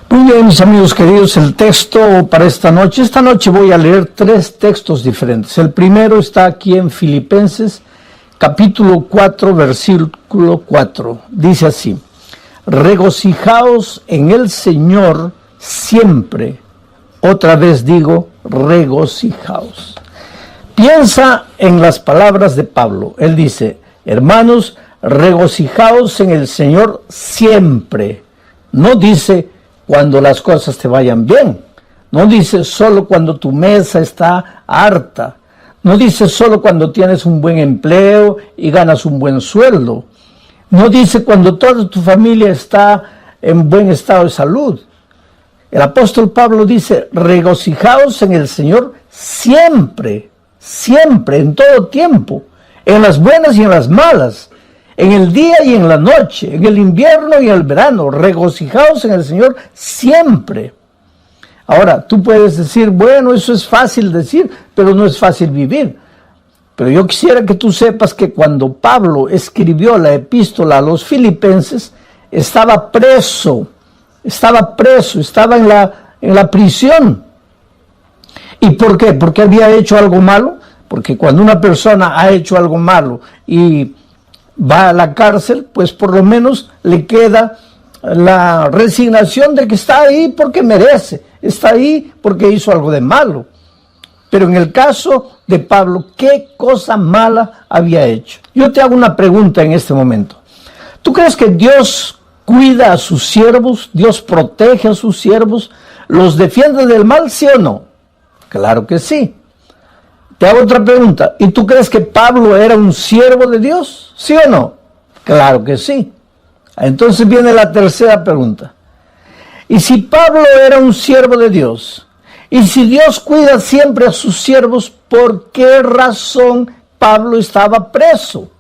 Muy bien, mis amigos queridos, el texto para esta noche voy a leer 3 textos diferentes. El primero está aquí en Filipenses, capítulo 4, versículo 4. Dice así: regocijaos en el Señor siempre. Otra vez digo, regocijaos. Piensa en las palabras de Pablo. Él dice: hermanos, regocijaos en el Señor siempre. No dice cuando las cosas te vayan bien. No dice solo cuando tu mesa está harta. No dice solo cuando tienes un buen empleo y ganas un buen sueldo. No dice cuando toda tu familia está en buen estado de salud. El apóstol Pablo dice: regocijaos en el Señor siempre, siempre, en todo tiempo, en las buenas y en las malas, en el día y en la noche, en el invierno y en el verano. Regocijaos en el Señor siempre. Ahora, tú puedes decir, bueno, eso es fácil decir, pero no es fácil vivir. Pero yo quisiera que tú sepas que cuando Pablo escribió la epístola a los filipenses, estaba preso en la prisión. ¿Y por qué? ¿Porque había hecho algo malo? Porque cuando una persona ha hecho algo malo y va a la cárcel, pues por lo menos le queda la resignación de que está ahí porque merece, está ahí porque hizo algo de malo. Pero en el caso de Pablo, ¿qué cosa mala había hecho? Yo te hago una pregunta en este momento. ¿Tú crees que Dios cuida a sus siervos? ¿Dios protege a sus siervos? ¿Los defiende del mal, sí o no? Claro que sí. Te hago otra pregunta. ¿Y tú crees que Pablo era un siervo de Dios? ¿Sí o no? Claro que sí. Entonces viene la tercera pregunta. ¿Y si Pablo era un siervo de Dios? ¿Y si Dios cuida siempre a sus siervos, por qué razón Pablo estaba preso?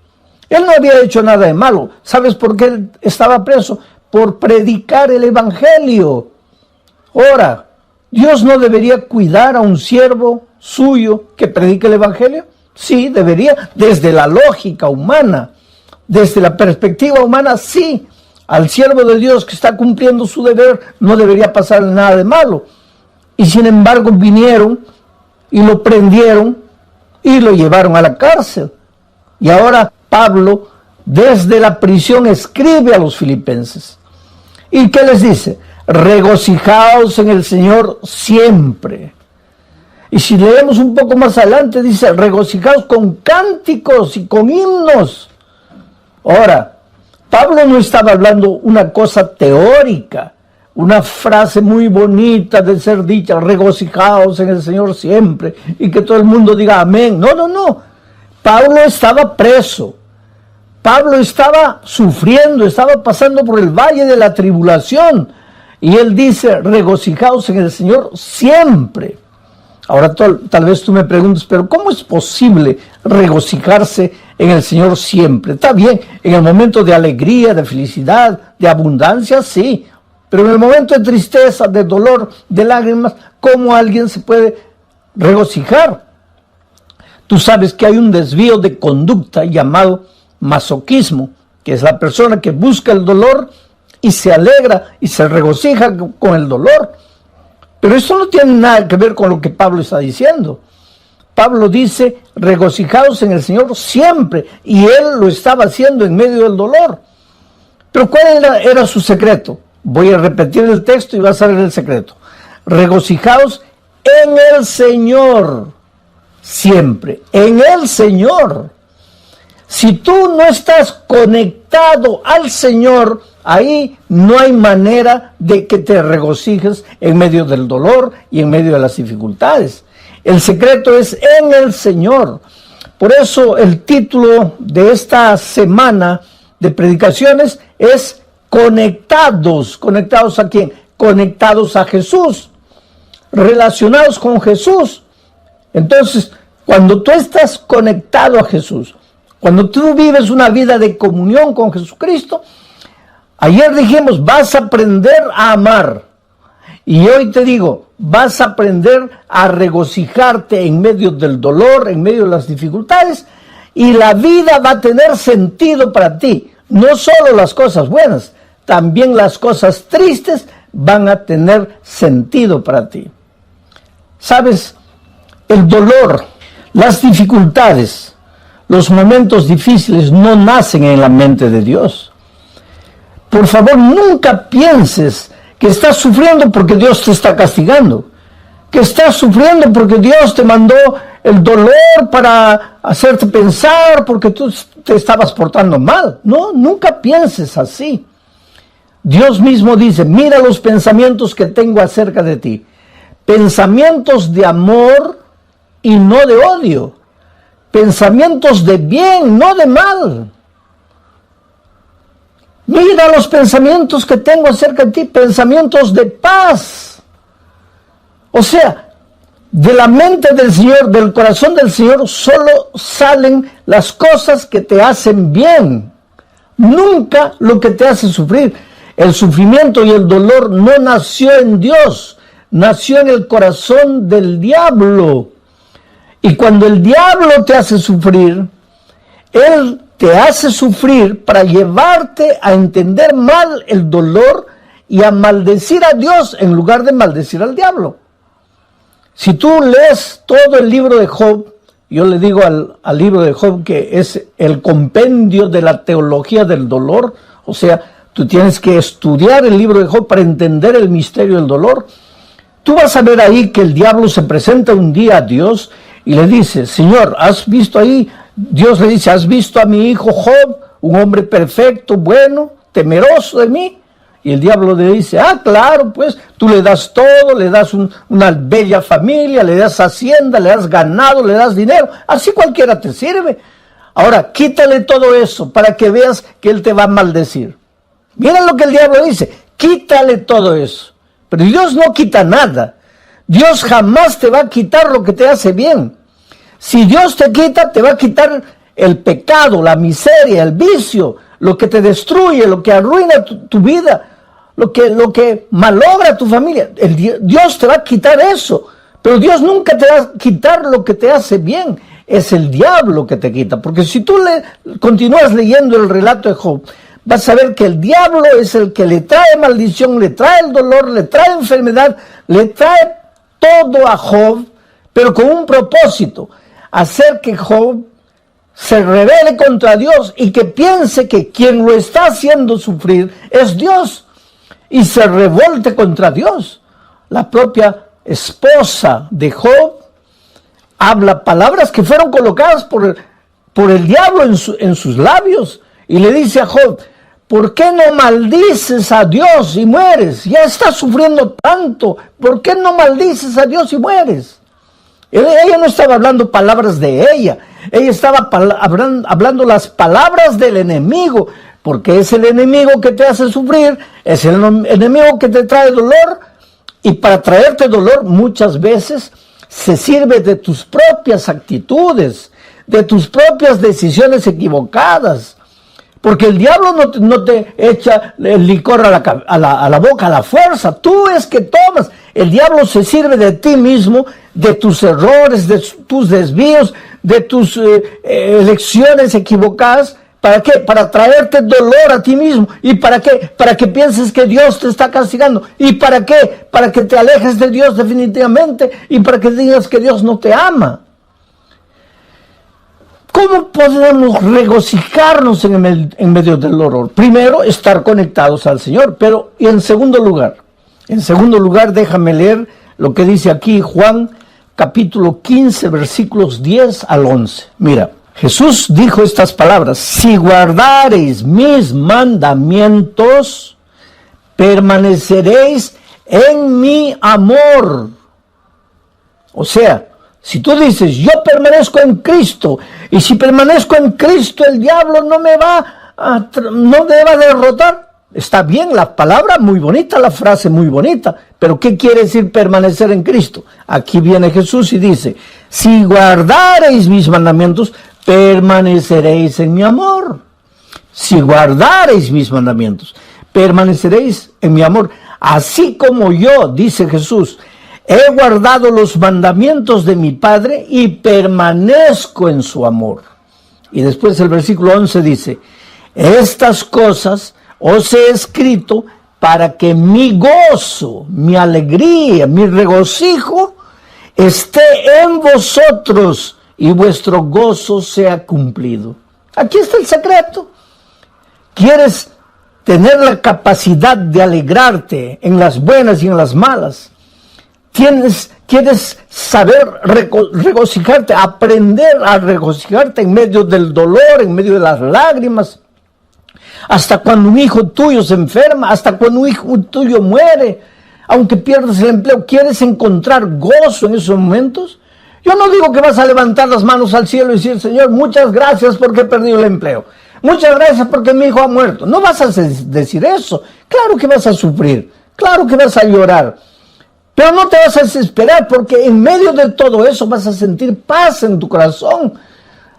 Él no había hecho nada de malo. ¿Sabes por qué él estaba preso? Por predicar el evangelio. Ahora, ¿Dios no debería cuidar a un siervo suyo que predique el evangelio? Sí, debería, desde la lógica humana, desde la perspectiva humana, sí. Al siervo de Dios que está cumpliendo su deber no debería pasarle nada de malo. Y sin embargo vinieron y lo prendieron y lo llevaron a la cárcel. Y ahora Pablo desde la prisión escribe a los filipenses. ¿Y qué les dice? Regocijaos en el Señor siempre. Y si leemos un poco más adelante, dice, regocijaos con cánticos y con himnos. Ahora, Pablo no estaba hablando una cosa teórica, una frase muy bonita de ser dicha, regocijaos en el Señor siempre, y que todo el mundo diga amén. No, no, no. Pablo estaba preso. Pablo estaba sufriendo, estaba pasando por el valle de la tribulación. Y él dice, regocijaos en el Señor siempre. Ahora tal vez tú me preguntes, pero ¿cómo es posible regocijarse en el Señor siempre? Está bien, en el momento de alegría, de felicidad, de abundancia, sí. Pero en el momento de tristeza, de dolor, de lágrimas, ¿cómo alguien se puede regocijar? Tú sabes que hay un desvío de conducta llamado masoquismo, que es la persona que busca el dolor y se alegra y se regocija con el dolor. Pero eso no tiene nada que ver con lo que Pablo está diciendo. Pablo dice, regocijaos en el Señor siempre, y él lo estaba haciendo en medio del dolor. Pero ¿cuál era su secreto? Voy a repetir el texto y vas a ver el secreto. Regocijaos en el Señor siempre, en el Señor. Si tú no estás conectado al Señor, ahí no hay manera de que te regocijes en medio del dolor y en medio de las dificultades. El secreto es en el Señor. Por eso el título de esta semana de predicaciones es conectados. ¿Conectados a quién? Conectados a Jesús, relacionados con Jesús. Entonces, cuando tú estás conectado a Jesús, cuando tú vives una vida de comunión con Jesucristo, ayer dijimos, vas a aprender a amar. Y hoy te digo, vas a aprender a regocijarte en medio del dolor, en medio de las dificultades, y la vida va a tener sentido para ti. No solo las cosas buenas, también las cosas tristes van a tener sentido para ti. ¿Sabes? El dolor, las dificultades, los momentos difíciles no nacen en la mente de Dios. Por favor, nunca pienses que estás sufriendo porque Dios te está castigando, que estás sufriendo porque Dios te mandó el dolor para hacerte pensar porque tú te estabas portando mal. No, nunca pienses así. Dios mismo dice, mira los pensamientos que tengo acerca de ti. Pensamientos de amor y no de odio. Pensamientos de bien, no de mal. Mira los pensamientos que tengo acerca de ti, pensamientos de paz. O sea, de la mente del Señor, del corazón del Señor, solo salen las cosas que te hacen bien. Nunca lo que te hace sufrir. El sufrimiento y el dolor no nació en Dios, nació en el corazón del diablo. Y cuando el diablo te hace sufrir, él te hace sufrir para llevarte a entender mal el dolor y a maldecir a Dios en lugar de maldecir al diablo. Si tú lees todo el libro de Job, yo le digo al libro de Job que es el compendio de la teología del dolor, o sea, tú tienes que estudiar el libro de Job para entender el misterio del dolor. Tú vas a ver ahí que el diablo se presenta un día a Dios y le dice, Señor, ¿has visto ahí? Dios le dice, ¿has visto a mi hijo Job, un hombre perfecto, bueno, temeroso de mí? Y el diablo le dice, claro, pues tú le das todo, le das una bella familia, le das hacienda, le das ganado, le das dinero, así cualquiera te sirve. Ahora, quítale todo eso para que veas que él te va a maldecir. Mira lo que el diablo dice, quítale todo eso. Pero Dios no quita nada. Dios jamás te va a quitar lo que te hace bien. Si Dios te quita, te va a quitar el pecado, la miseria, el vicio, lo que te destruye, lo que arruina tu vida, lo que malogra tu familia. Dios te va a quitar eso, pero Dios nunca te va a quitar lo que te hace bien. Es el diablo que te quita, porque si tú continúas leyendo el relato de Job, vas a ver que el diablo es el que le trae maldición, le trae el dolor, le trae enfermedad, le trae todo a Job, pero con un propósito, hacer que Job se rebele contra Dios y que piense que quien lo está haciendo sufrir es Dios y se revolte contra Dios. La propia esposa de Job habla palabras que fueron colocadas por el diablo en sus labios y le dice a Job, ¿por qué no maldices a Dios y mueres? Ya estás sufriendo tanto, ¿por qué no maldices a Dios y mueres? Ella no estaba hablando palabras de ella estaba hablando las palabras del enemigo, porque es el enemigo que te hace sufrir, es el enemigo que te trae dolor, y para traerte dolor muchas veces se sirve de tus propias actitudes, de tus propias decisiones equivocadas, porque el diablo no te echa el licor a la boca a la fuerza, tú es que tomas. El diablo se sirve de ti mismo, de tus errores, de tus desvíos, de tus elecciones equivocadas. ¿Para qué? Para traerte dolor a ti mismo. ¿Y para qué? Para que pienses que Dios te está castigando. ¿Y para qué? Para que te alejes de Dios definitivamente y para que digas que Dios no te ama. ¿Cómo podemos regocijarnos en medio del dolor? Primero, estar conectados al Señor. Pero, y en segundo lugar, déjame leer lo que dice aquí Juan, capítulo 15, versículos 10 al 11. Mira, Jesús dijo estas palabras: si guardareis mis mandamientos, permaneceréis en mi amor. O sea, si tú dices, yo permanezco en Cristo, y si permanezco en Cristo, el diablo no me va a derrotar. Está bien la palabra, muy bonita, la frase muy bonita, pero ¿qué quiere decir permanecer en Cristo? Aquí viene Jesús y dice, si guardareis mis mandamientos, permaneceréis en mi amor. Si guardareis mis mandamientos, permaneceréis en mi amor. Así como yo, dice Jesús, he guardado los mandamientos de mi Padre y permanezco en su amor. Y después el versículo 11 dice, estas cosas os he escrito para que mi gozo, mi alegría, mi regocijo esté en vosotros y vuestro gozo sea cumplido. Aquí está el secreto. ¿Quieres tener la capacidad de alegrarte en las buenas y en las malas? ¿Quieres saber regocijarte, aprender a regocijarte en medio del dolor, en medio de las lágrimas? Hasta cuando un hijo tuyo se enferma, hasta cuando un hijo tuyo muere, aunque pierdas el empleo, ¿quieres encontrar gozo en esos momentos? Yo no digo que vas a levantar las manos al cielo y decir, Señor, muchas gracias porque he perdido el empleo. Muchas gracias porque mi hijo ha muerto. No vas a decir eso. Claro que vas a sufrir, claro que vas a llorar. Pero no te vas a desesperar porque en medio de todo eso vas a sentir paz en tu corazón.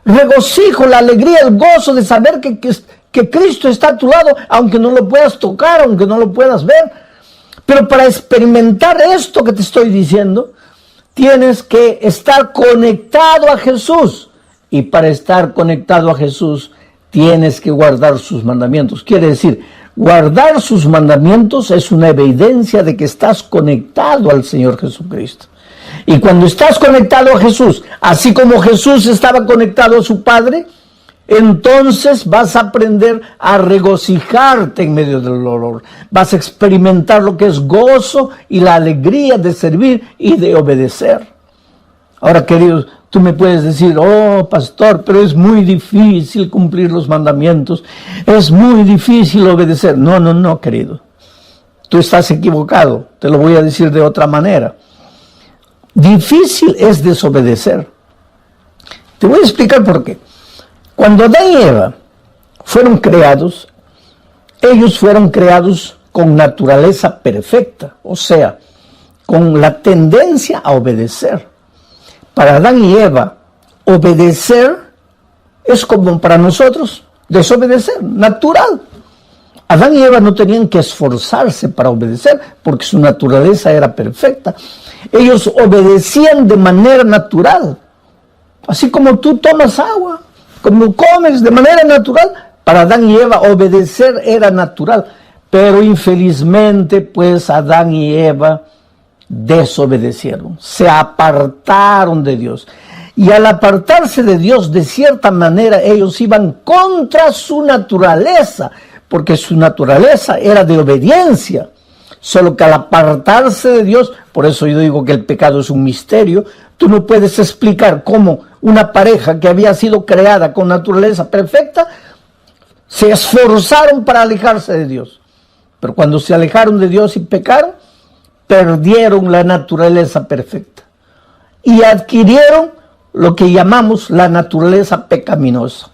Regocijo, la alegría, el gozo de saber que Cristo está a tu lado, aunque no lo puedas tocar, aunque no lo puedas ver. Pero para experimentar esto que te estoy diciendo, tienes que estar conectado a Jesús. Y para estar conectado a Jesús, tienes que guardar sus mandamientos. Quiere decir, guardar sus mandamientos es una evidencia de que estás conectado al Señor Jesucristo. Y cuando estás conectado a Jesús, así como Jesús estaba conectado a su Padre, entonces vas a aprender a regocijarte en medio del dolor. Vas a experimentar lo que es gozo y la alegría de servir y de obedecer. Ahora, queridos, tú me puedes decir, oh, pastor, pero es muy difícil cumplir los mandamientos. Es muy difícil obedecer. No, querido. Tú estás equivocado. Te lo voy a decir de otra manera. Difícil es desobedecer. Te voy a explicar por qué. Cuando Adán y Eva fueron creados, ellos fueron creados con naturaleza perfecta, o sea, con la tendencia a obedecer. Para Adán y Eva, obedecer es como para nosotros desobedecer, natural. Adán y Eva no tenían que esforzarse para obedecer porque su naturaleza era perfecta. Ellos obedecían de manera natural, así como tú tomas agua. Como comes de manera natural, para Adán y Eva obedecer era natural. Pero infelizmente, pues Adán y Eva desobedecieron, se apartaron de Dios. Y al apartarse de Dios, de cierta manera, ellos iban contra su naturaleza, porque su naturaleza era de obediencia. Solo que al apartarse de Dios, por eso yo digo que el pecado es un misterio, tú no puedes explicar cómo una pareja que había sido creada con naturaleza perfecta, se esforzaron para alejarse de Dios. Pero cuando se alejaron de Dios y pecaron, perdieron la naturaleza perfecta. Y adquirieron lo que llamamos la naturaleza pecaminosa.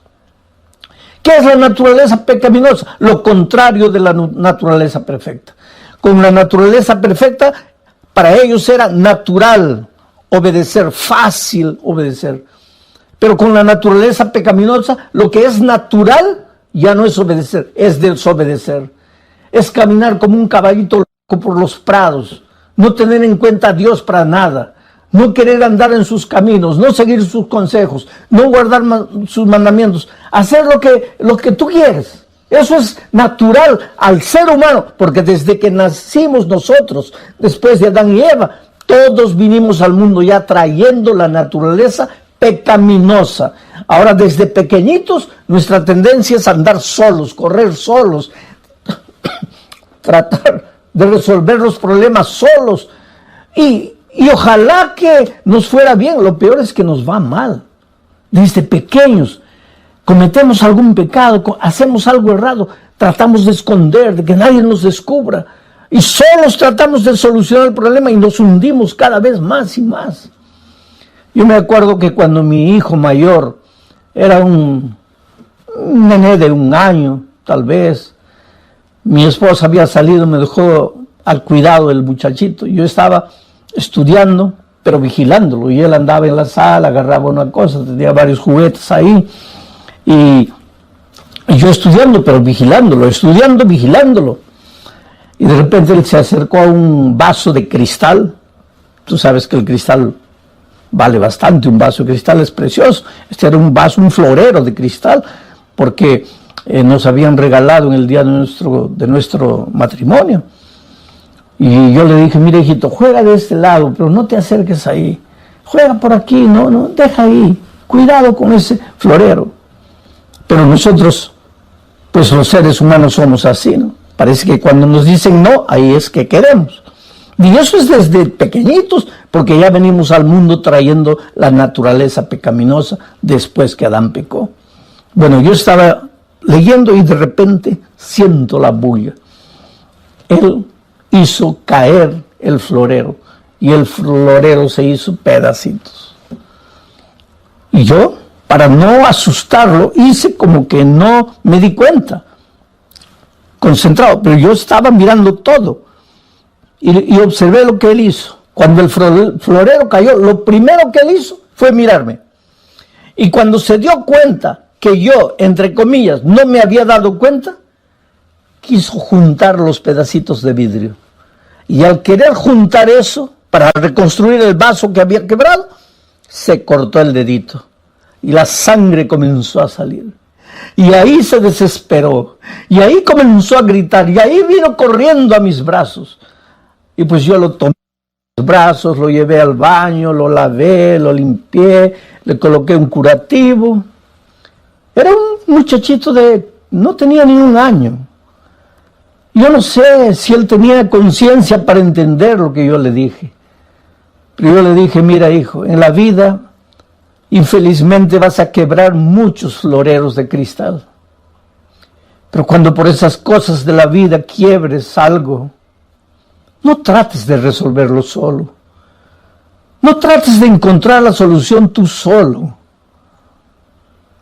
¿Qué es la naturaleza pecaminosa? Lo contrario de la naturaleza perfecta. Con la naturaleza perfecta, para ellos era natural obedecer, fácil obedecer. Pero con la naturaleza pecaminosa, lo que es natural ya no es obedecer, es desobedecer. Es caminar como un caballito loco por los prados, no tener en cuenta a Dios para nada, no querer andar en sus caminos, no seguir sus consejos, no guardar sus mandamientos, hacer lo que tú quieres. Eso es natural al ser humano, porque desde que nacimos nosotros, después de Adán y Eva, todos vinimos al mundo ya trayendo la naturaleza pecaminosa. Ahora, desde pequeñitos, nuestra tendencia es andar solos, correr solos, tratar de resolver los problemas solos. Y ojalá que nos fuera bien. Lo peor es que nos va mal. Desde pequeños cometemos algún pecado, hacemos algo errado, tratamos de esconder, de que nadie nos descubra. Y solos tratamos de solucionar el problema y nos hundimos cada vez más y más. Yo me acuerdo que cuando mi hijo mayor era un nené de 1 año, tal vez, mi esposa había salido, me dejó al cuidado del muchachito. Yo estaba estudiando, pero vigilándolo. Y él andaba en la sala, agarraba una cosa, tenía varios juguetes ahí. Y yo estudiando, pero vigilándolo, vigilándolo. Y de repente él se acercó a un vaso de cristal. Tú sabes que el cristal vale bastante, un vaso de cristal es precioso. Este era un vaso, un florero de cristal, porque nos habían regalado en el día de nuestro matrimonio. Y yo le dije, mira hijito, juega de este lado, pero no te acerques ahí. Juega por aquí, no, deja ahí. Cuidado con ese florero. Pero nosotros, pues los seres humanos somos así, ¿no? Parece que cuando nos dicen no, ahí es que queremos. Y eso es desde pequeñitos, porque ya venimos al mundo trayendo la naturaleza pecaminosa después que Adán pecó. Bueno, yo estaba leyendo y de repente siento la bulla. Él hizo caer el florero y el florero se hizo pedacitos. Y yo, para no asustarlo, hice como que no me di cuenta, concentrado, pero yo estaba mirando todo y observé lo que él hizo. Cuando el florero cayó, lo primero que él hizo fue mirarme. Y cuando se dio cuenta que yo, entre comillas, no me había dado cuenta, quiso juntar los pedacitos de vidrio. Y al querer juntar eso, para reconstruir el vaso que había quebrado, se cortó el dedito. Y la sangre comenzó a salir. Y ahí se desesperó. Y ahí comenzó a gritar. Y ahí vino corriendo a mis brazos. Y pues yo lo tomé en los brazos, lo llevé al baño, lo lavé, lo limpié, le coloqué un curativo. Era un muchachito no tenía ni un año. Yo no sé si él tenía conciencia para entender lo que yo le dije. Pero yo le dije, mira hijo, en la vida infelizmente vas a quebrar muchos floreros de cristal. Pero cuando por esas cosas de la vida quiebres algo, no trates de resolverlo solo. No trates de encontrar la solución tú solo.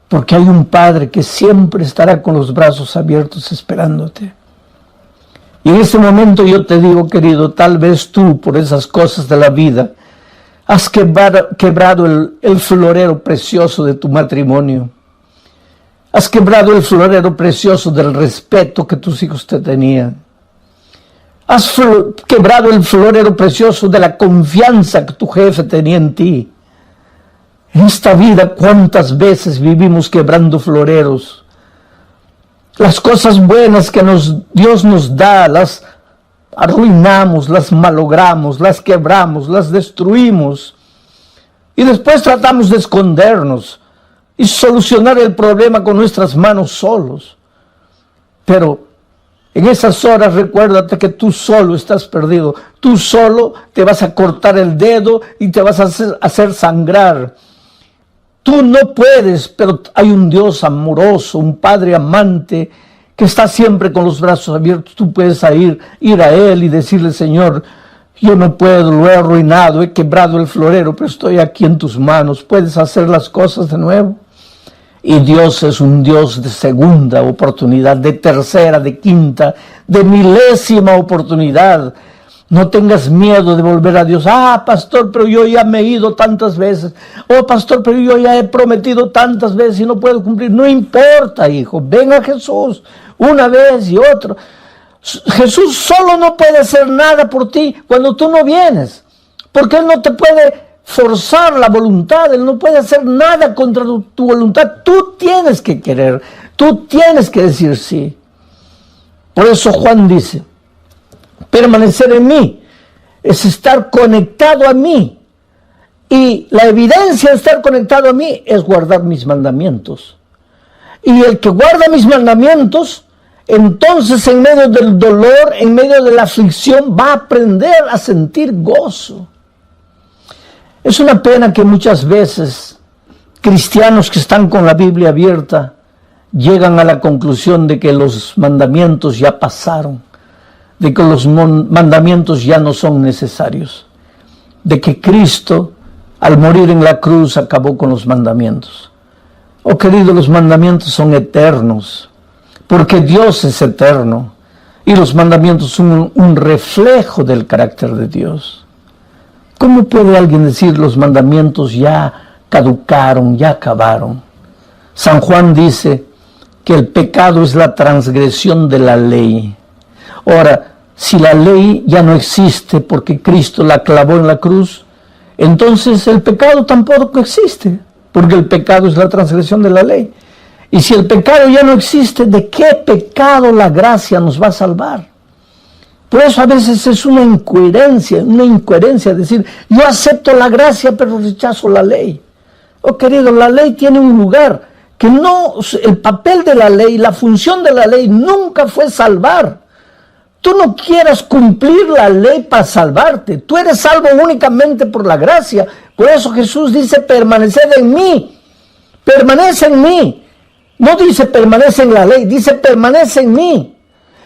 Porque hay un Padre que siempre estará con los brazos abiertos esperándote. Y en este momento yo te digo, querido, tal vez tú, por esas cosas de la vida, has quebrado el florero precioso de tu matrimonio. Has quebrado el florero precioso del respeto que tus hijos te tenían. Has quebrado el florero precioso de la confianza que tu jefe tenía en ti. En esta vida, ¿cuántas veces vivimos quebrando floreros? Las cosas buenas que Dios nos da, las arruinamos, las malogramos, las quebramos, las destruimos. Y después tratamos de escondernos y solucionar el problema con nuestras manos solos. Pero en esas horas recuérdate que tú solo estás perdido. Tú solo te vas a cortar el dedo y te vas a hacer sangrar. Tú no puedes, pero hay un Dios amoroso, un Padre amante que está siempre con los brazos abiertos. Tú puedes ir a Él y decirle, Señor, yo no puedo, lo he arruinado, he quebrado el florero, pero estoy aquí en tus manos. Puedes hacer las cosas de nuevo. Y Dios es un Dios de segunda oportunidad, de tercera, de quinta, de milésima oportunidad. No tengas miedo de volver a Dios. Ah, pastor, pero yo ya me he ido tantas veces. Oh, pastor, pero yo ya he prometido tantas veces y no puedo cumplir. No importa, hijo. Ven a Jesús una vez y otra. Jesús solo no puede hacer nada por ti cuando tú no vienes. Porque Él no te puede forzar la voluntad. Él no puede hacer nada contra tu voluntad. Tú tienes que querer. Tú tienes que decir sí. Por eso Juan dice, permanecer en mí es estar conectado a mí. Y la evidencia de estar conectado a mí es guardar mis mandamientos. Y el que guarda mis mandamientos, entonces en medio del dolor, en medio de la aflicción, va a aprender a sentir gozo. Es una pena que muchas veces cristianos que están con la Biblia abierta llegan a la conclusión de que los mandamientos ya pasaron, de que los mandamientos ya no son necesarios, de que Cristo, al morir en la cruz, acabó con los mandamientos. Oh, querido, los mandamientos son eternos, porque Dios es eterno, y los mandamientos son un reflejo del carácter de Dios. ¿Cómo puede alguien decir los mandamientos ya caducaron, ya acabaron? San Juan dice que el pecado es la transgresión de la ley. Ahora, si la ley ya no existe porque Cristo la clavó en la cruz, entonces el pecado tampoco existe, porque el pecado es la transgresión de la ley. Y si el pecado ya no existe, ¿de qué pecado la gracia nos va a salvar? Por eso a veces es una incoherencia decir, yo acepto la gracia pero rechazo la ley. Oh querido, la ley tiene un lugar, que no, el papel de la ley, la función de la ley nunca fue salvar. Tú no quieras cumplir la ley para salvarte, tú eres salvo únicamente por la gracia. Por eso Jesús dice, permaneced en mí, permanece en mí. No dice permanece en la ley, dice permanece en mí.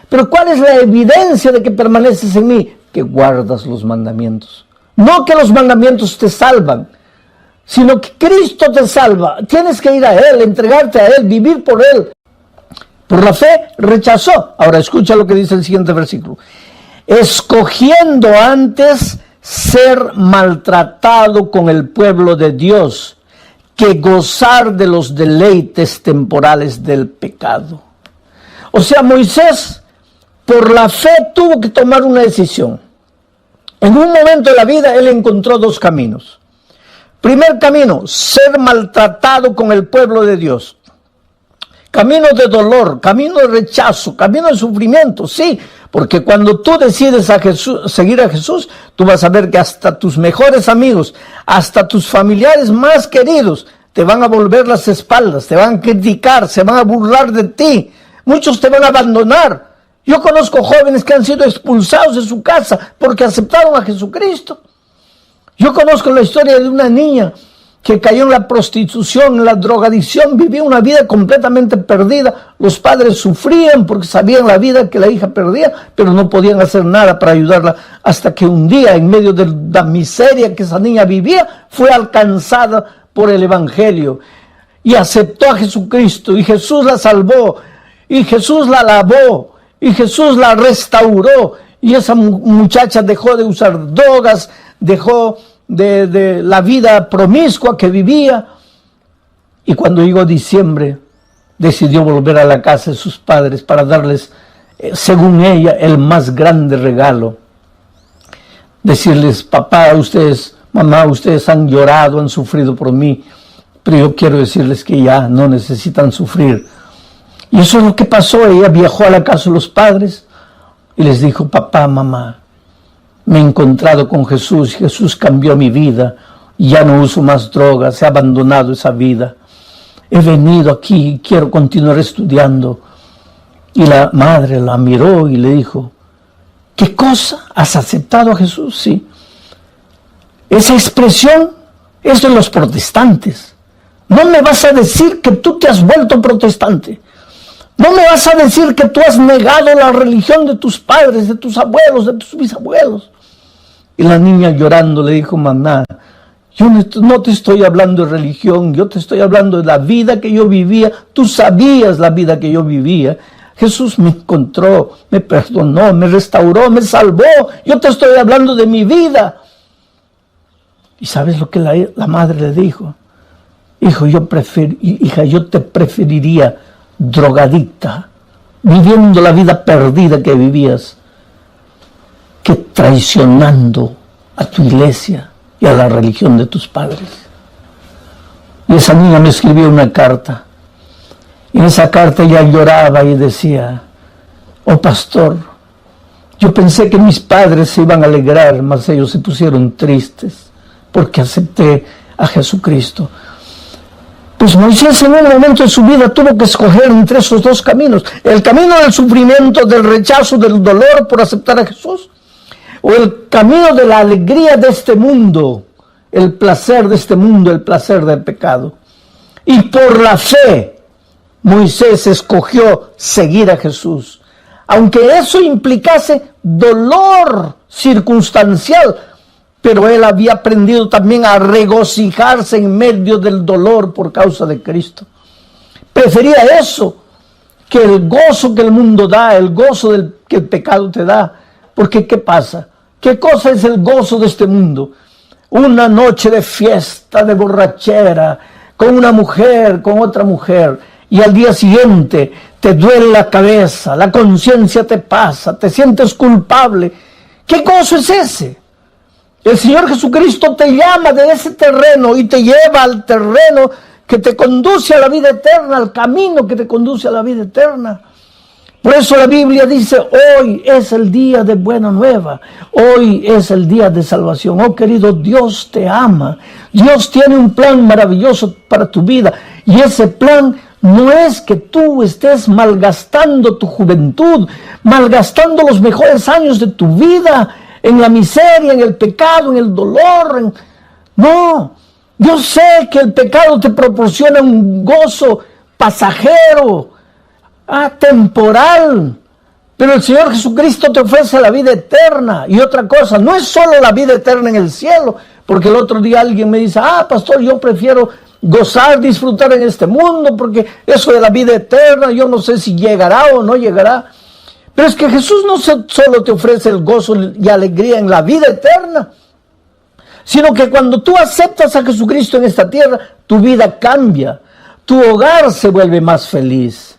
Pero ¿cuál es la evidencia de que permaneces en mí? Que guardas los mandamientos. No que los mandamientos te salvan, sino que Cristo te salva. Tienes que ir a Él, entregarte a Él, vivir por Él. Por la fe rechazó. Ahora escucha lo que dice el siguiente versículo. Escogiendo antes ser maltratado con el pueblo de Dios que gozar de los deleites temporales del pecado. O sea, Moisés, por la fe, tuvo que tomar una decisión. En un momento de la vida, él encontró dos caminos. Primer camino, ser maltratado con el pueblo de Dios. Camino de dolor, camino de rechazo, camino de sufrimiento, sí. Porque cuando tú decides seguir a Jesús, tú vas a ver que hasta tus mejores amigos, hasta tus familiares más queridos, te van a volver las espaldas, te van a criticar, se van a burlar de ti. Muchos te van a abandonar. Yo conozco jóvenes que han sido expulsados de su casa porque aceptaron a Jesucristo. Yo conozco la historia de una niña que cayó en la prostitución, en la drogadicción, vivía una vida completamente perdida. Los padres sufrían porque sabían la vida que la hija perdía, pero no podían hacer nada para ayudarla, hasta que un día, en medio de la miseria que esa niña vivía, fue alcanzada por el Evangelio y aceptó a Jesucristo, y Jesús la salvó, y Jesús la lavó, y Jesús la restauró, y esa muchacha dejó de usar drogas, dejó de la vida promiscua que vivía, y cuando llegó diciembre decidió volver a la casa de sus padres para darles, según ella, el más grande regalo. Decirles, papá, ustedes, mamá, ustedes han llorado, han sufrido por mí, pero yo quiero decirles que ya no necesitan sufrir. Y eso es lo que pasó. Ella viajó a la casa de los padres y les dijo, papá, mamá, me he encontrado con Jesús, Jesús cambió mi vida, ya no uso más drogas, he abandonado esa vida, he venido aquí y quiero continuar estudiando. Y la madre la miró y le dijo, ¿qué cosa? ¿Has aceptado a Jesús? Sí. Esa expresión es de los protestantes. No me vas a decir que tú te has vuelto protestante. No me vas a decir que tú has negado la religión de tus padres, de tus abuelos, de tus bisabuelos. Y la niña llorando le dijo, mamá, yo no te estoy hablando de religión, yo te estoy hablando de la vida que yo vivía. Tú sabías la vida que yo vivía. Jesús me encontró, me perdonó, me restauró, me salvó. Yo te estoy hablando de mi vida. ¿Y sabes lo que la madre le dijo? Hija, yo te preferiría drogadicta, viviendo la vida perdida que vivías, que traicionando a tu iglesia y a la religión de tus padres. Y esa niña me escribió una carta. Y en esa carta ella lloraba y decía, oh pastor, yo pensé que mis padres se iban a alegrar, mas ellos se pusieron tristes porque acepté a Jesucristo. Pues Moisés en un momento de su vida tuvo que escoger entre esos dos caminos. El camino del sufrimiento, del rechazo, del dolor por aceptar a Jesús. O el camino de la alegría de este mundo, el placer de este mundo, el placer del pecado. Y por la fe, Moisés escogió seguir a Jesús. Aunque eso implicase dolor circunstancial, pero él había aprendido también a regocijarse en medio del dolor por causa de Cristo. Prefería eso que el gozo que el mundo da, el gozo que el pecado te da. Porque ¿qué pasa? ¿Qué cosa es el gozo de este mundo? Una noche de fiesta, de borrachera, con una mujer, con otra mujer, y al día siguiente te duele la cabeza, la conciencia te pasa, te sientes culpable. ¿Qué gozo es ese? El Señor Jesucristo te llama de ese terreno y te lleva al terreno que te conduce a la vida eterna, al camino que te conduce a la vida eterna. Por eso la Biblia dice, hoy es el día de buena nueva, hoy es el día de salvación. Oh querido, Dios te ama, Dios tiene un plan maravilloso para tu vida, y ese plan no es que tú estés malgastando tu juventud, malgastando los mejores años de tu vida en la miseria, en el pecado, en el dolor. No, yo sé que el pecado te proporciona un gozo pasajero, temporal, pero el Señor Jesucristo te ofrece la vida eterna. Y otra cosa, no es solo la vida eterna en el cielo, porque el otro día alguien me dice, pastor, yo prefiero gozar, disfrutar en este mundo, porque eso de la vida eterna, yo no sé si llegará o no llegará. Pero es que Jesús no solo te ofrece el gozo y alegría en la vida eterna, sino que cuando tú aceptas a Jesucristo en esta tierra, tu vida cambia, tu hogar se vuelve más feliz.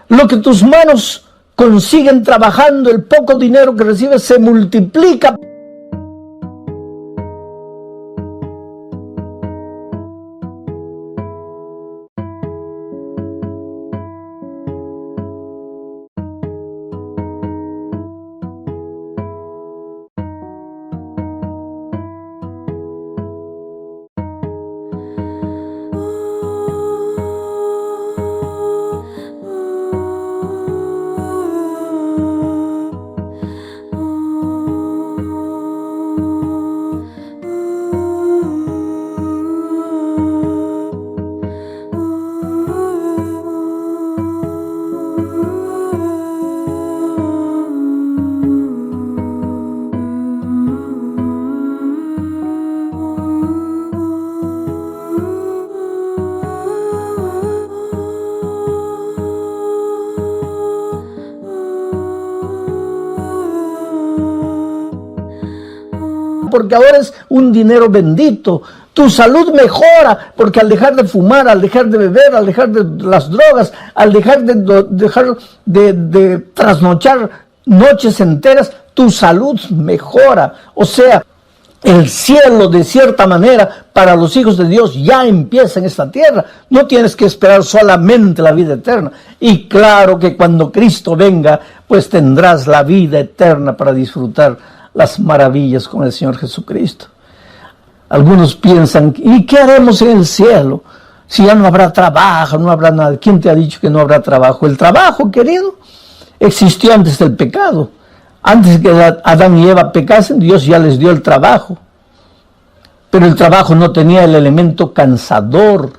Lo que tus manos consiguen trabajando, el poco dinero que recibes, se multiplica. Porque ahora es un dinero bendito. Tu salud mejora porque al dejar de fumar, al dejar de beber, al dejar de las drogas, al dejar de trasnochar noches enteras, tu salud mejora. O sea, el cielo, de cierta manera, para los hijos de Dios ya empieza en esta tierra. No tienes que esperar solamente la vida eterna. Y claro que cuando Cristo venga, pues tendrás la vida eterna para disfrutar las maravillas con el Señor Jesucristo. Algunos piensan, ¿y qué haremos en el cielo? Si ya no habrá trabajo, no habrá nada. ¿Quién te ha dicho que no habrá trabajo? El trabajo, querido, existió antes del pecado. Antes que Adán y Eva pecasen, Dios ya les dio el trabajo. Pero el trabajo no tenía el elemento cansador,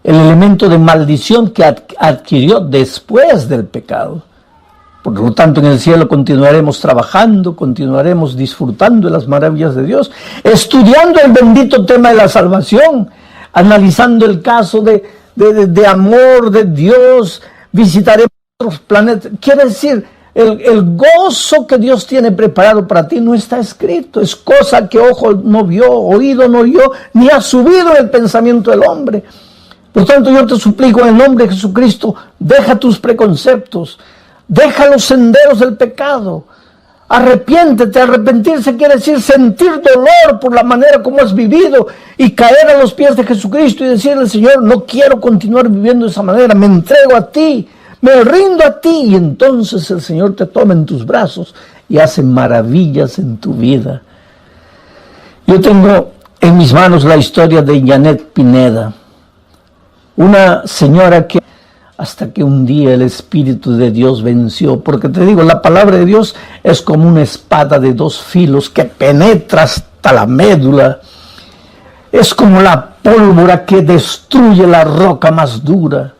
el elemento de maldición que adquirió después del pecado. Por lo tanto, en el cielo continuaremos trabajando, continuaremos disfrutando de las maravillas de Dios, estudiando el bendito tema de la salvación, analizando el caso de amor de Dios, visitaremos otros planetas. Quiere decir, el gozo que Dios tiene preparado para ti no está escrito, es cosa que ojo no vio, oído no oyó, ni ha subido en el pensamiento del hombre. Por tanto, yo te suplico en el nombre de Jesucristo, deja tus preconceptos, deja los senderos del pecado, arrepiéntete. Arrepentirse quiere decir sentir dolor por la manera como has vivido y caer a los pies de Jesucristo y decirle, Señor, no quiero continuar viviendo de esa manera, me entrego a ti, me rindo a ti. Y entonces el Señor te toma en tus brazos y hace maravillas en tu vida. Yo tengo en mis manos la historia de Janet Pineda, una señora que hasta que un día el Espíritu de Dios venció, porque te digo, la palabra de Dios es como una espada de dos filos que penetra hasta la médula, es como la pólvora que destruye la roca más dura.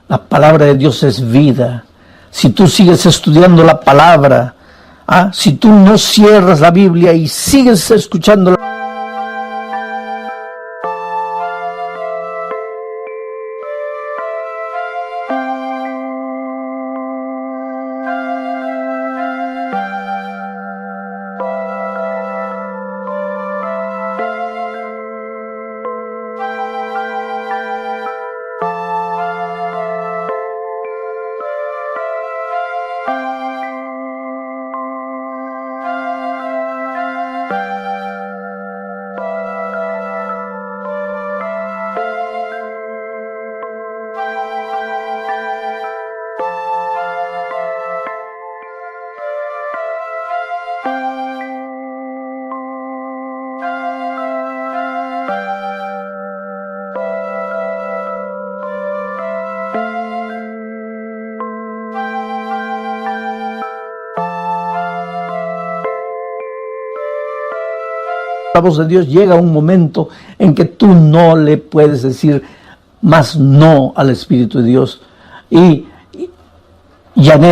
La palabra de Dios es vida. Si tú sigues estudiando la palabra, si tú no cierras la Biblia y sigues escuchando la la voz de Dios, llega un momento en que tú no le puedes decir más no al Espíritu de Dios. Y Janet